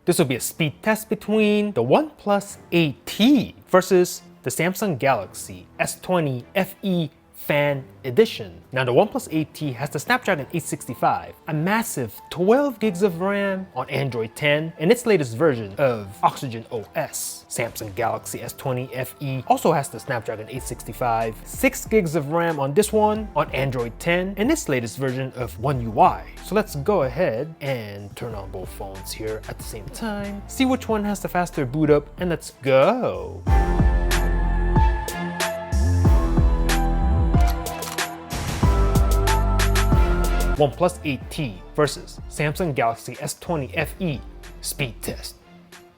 This will be a speed test between the OnePlus 8T versus the Samsung Galaxy S20 FE Fan Edition. Now the OnePlus 8T has the Snapdragon 865, a massive 12 gigs of RAM on Android 10, and its latest version of Oxygen OS. Samsung Galaxy S20 FE also has the Snapdragon 865, 6 gigs of RAM on this one on Android 10, and its latest version of One UI. So let's go ahead and turn on both phones here at the same time, see which one has the faster boot up, and let's go. OnePlus 8T versus Samsung Galaxy S20 FE speed test.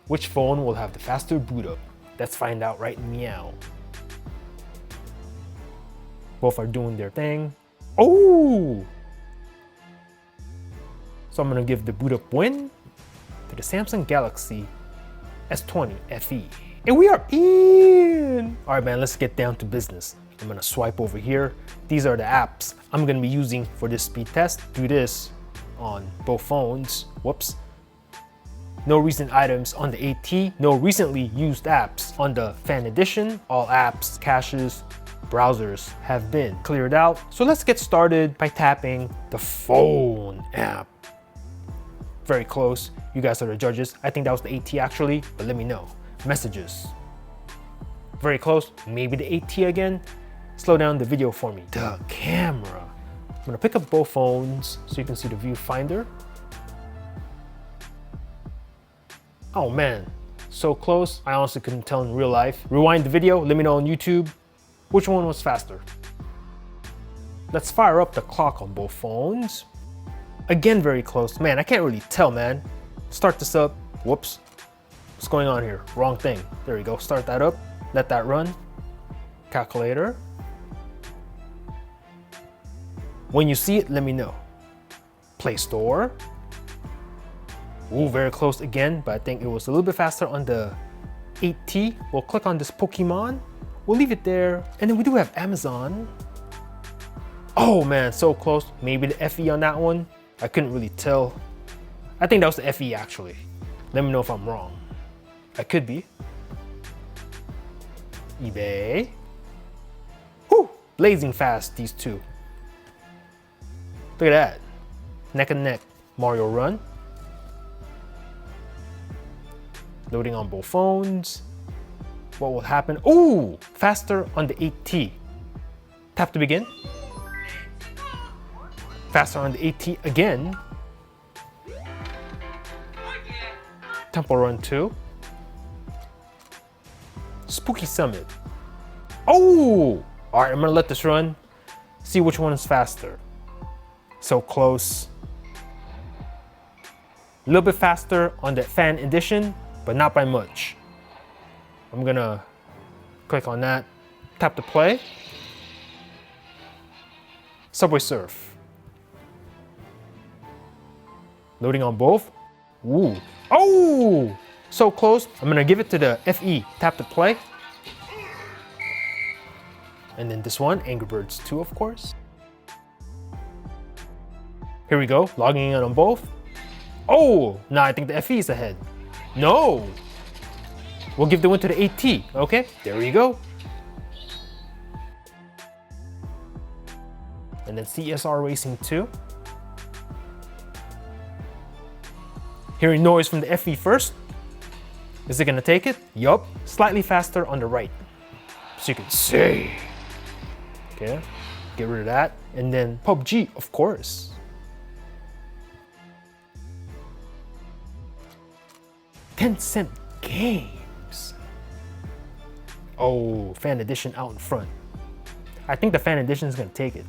Which phone will have the faster boot up? Let's find out right meow. Both are doing their thing. Oh! So I'm gonna give the boot up win to the Samsung Galaxy S20 FE. And we are in! All right, man, let's get down to business. I'm gonna swipe over here. These are the apps I'm gonna be using for this speed test. Do this on both phones. Whoops. No recent items on the 8T. No recently used apps on the Fan Edition. All apps, caches, browsers have been cleared out. So let's get started by tapping the phone app. Very close. You guys are the judges. I think that was the 8T actually, but let me know. Messages. Very close. Maybe the 8T again. Slow down the video for me. The camera. I'm gonna pick up both phones so you can see the viewfinder. Oh man, so close. I honestly couldn't tell in real life. Rewind the video, let me know on YouTube which one was faster. Let's fire up the clock on both phones. Again, very close. Man, I can't really tell, man. Start this up. Whoops. What's going on here? Wrong thing. There we go. Start that up. Let that run. Calculator. When you see it, let me know. Play Store. Ooh, very close again, but I think it was a little bit faster on the 8T. We'll click on this Pokemon. We'll leave it there. And then we do have Amazon. Oh man, so close. Maybe the FE on that one. I couldn't really tell. I think that was the FE actually. Let me know if I'm wrong. I could be. eBay. Whew, blazing fast, these two. Look at that. Neck and neck. Mario Run. Loading on both phones. What will happen? Ooh, faster on the 8T. Tap to begin. Faster on the 8T again. Temple Run 2. Spooky Summit. Oh! All right, I'm gonna let this run. See which one is faster. So close. A little bit faster on the Fan Edition, but not by much. I'm gonna click on that, tap to play. Subway Surf. Loading on both. Ooh. Oh! So close. I'm gonna give it to the FE, tap to play. And then this one, Angry Birds 2, of course. Here we go, logging in on both. Oh, now I think the FE is ahead. No. We'll give the win to the 8T, okay? There we go. And then Csr Racing 2. Hearing noise from the FE first. Is it gonna take it? Yup, slightly faster on the right. So you can see. Okay, get rid of that. And then PUBG, of course. Tencent Games. Oh, Fan Edition out in front. I think the Fan Edition is gonna take it.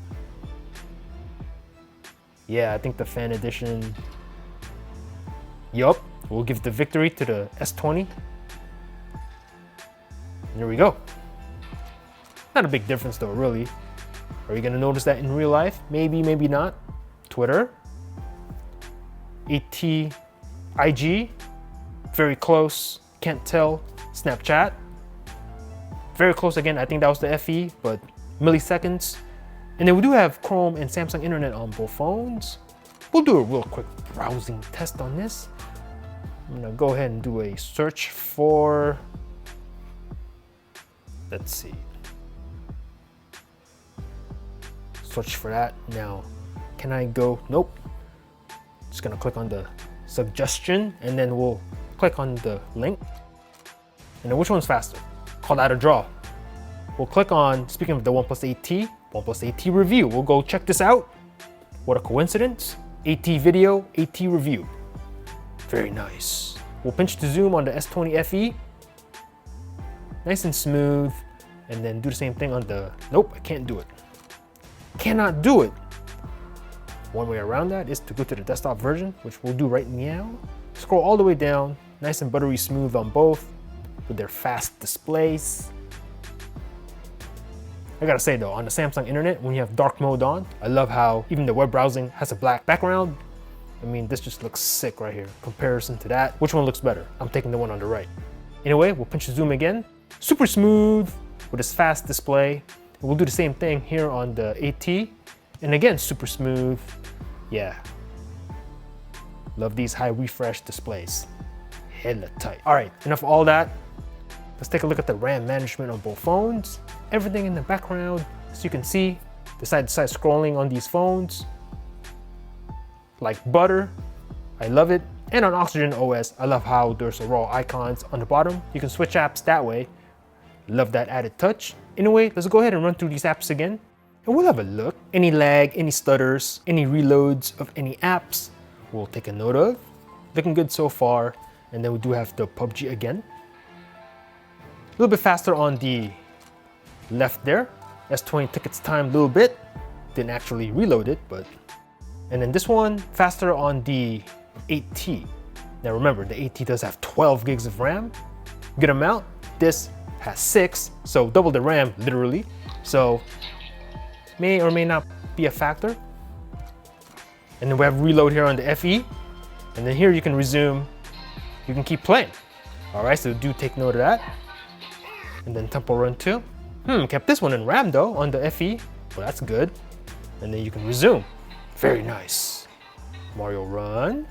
Yeah, I think the Fan Edition. Yup, we'll give the victory to the S20. There we go. Not a big difference though, really. Are you gonna notice that in real life? Maybe, maybe not. Twitter. 8T IG. Very close, can't tell. Snapchat. Very close again, I think that was the FE, but milliseconds. And then we do have Chrome and Samsung Internet on both phones. We'll do a real quick browsing test on this. I'm gonna go ahead and do a search for, let's see. Search for that. Now, can I go? Nope. Just gonna click on the suggestion and then we'll click on the link. And then which one's faster? Call that a draw. We'll click on, speaking of the OnePlus 8T, OnePlus 8T review. We'll go check this out. What a coincidence. 8T video, 8T review. Very nice. We'll pinch to zoom on the S20 FE. Nice and smooth. And then do the same thing on the, nope, I can't do it. Cannot do it. One way around that is to go to the desktop version, which we'll do right now. Scroll all the way down, nice and buttery smooth on both with their fast displays. I gotta say though, on the Samsung internet, when you have dark mode on, I love how even the web browsing has a black background. I mean, this just looks sick right here. Comparison to that, which one looks better? I'm taking the one on the right. Anyway, we'll pinch to zoom again. Super smooth with this fast display. And we'll do the same thing here on the 8T. And again, super smooth. Yeah. Love these high refresh displays. Hella tight. All right, enough of all that. Let's take a look at the RAM management on both phones. Everything in the background, as you can see, the side-to-side scrolling on these phones. Like butter, I love it. And on Oxygen OS, I love how there's a raw icons on the bottom. You can switch apps that way. Love that added touch. Anyway, let's go ahead and run through these apps again. And we'll have a look. Any lag, any stutters, any reloads of any apps, we'll take a note of. Looking good so far. And then we do have the PUBG again. A little bit faster on the left there. S20 took its time a little bit. Didn't actually reload it, but. And then this one, faster on the 8T. Now remember, the 8T does have 12 gigs of RAM. Good amount. This has 6, so double the RAM, literally. So may or may not be a factor. And then we have reload here on the FE. And then here you can resume, you can keep playing. All right, so do take note of that. And then Temple Run 2. Kept this one in RAM though on the FE, well that's good. And then you can resume. Very nice. Mario Run.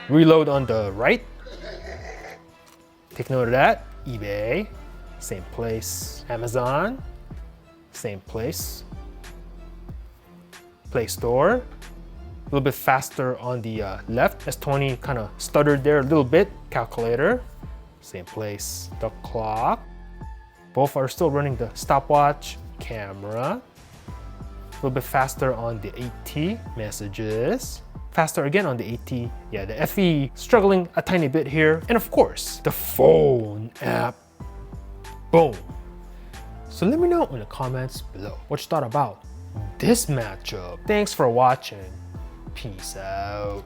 Reload on the right. Take note of that. eBay, same place. Amazon, same place. Play Store. A little bit faster on the left. S20 kind of stuttered there a little bit. Calculator, same place. The clock. Both are still running the stopwatch. Camera. A little bit faster on the 8T. Messages. Faster again on the 8T. Yeah, the FE struggling a tiny bit here. And of course, the phone app. Boom. So let me know in the comments below what you thought about this matchup. Thanks for watching. Peace out.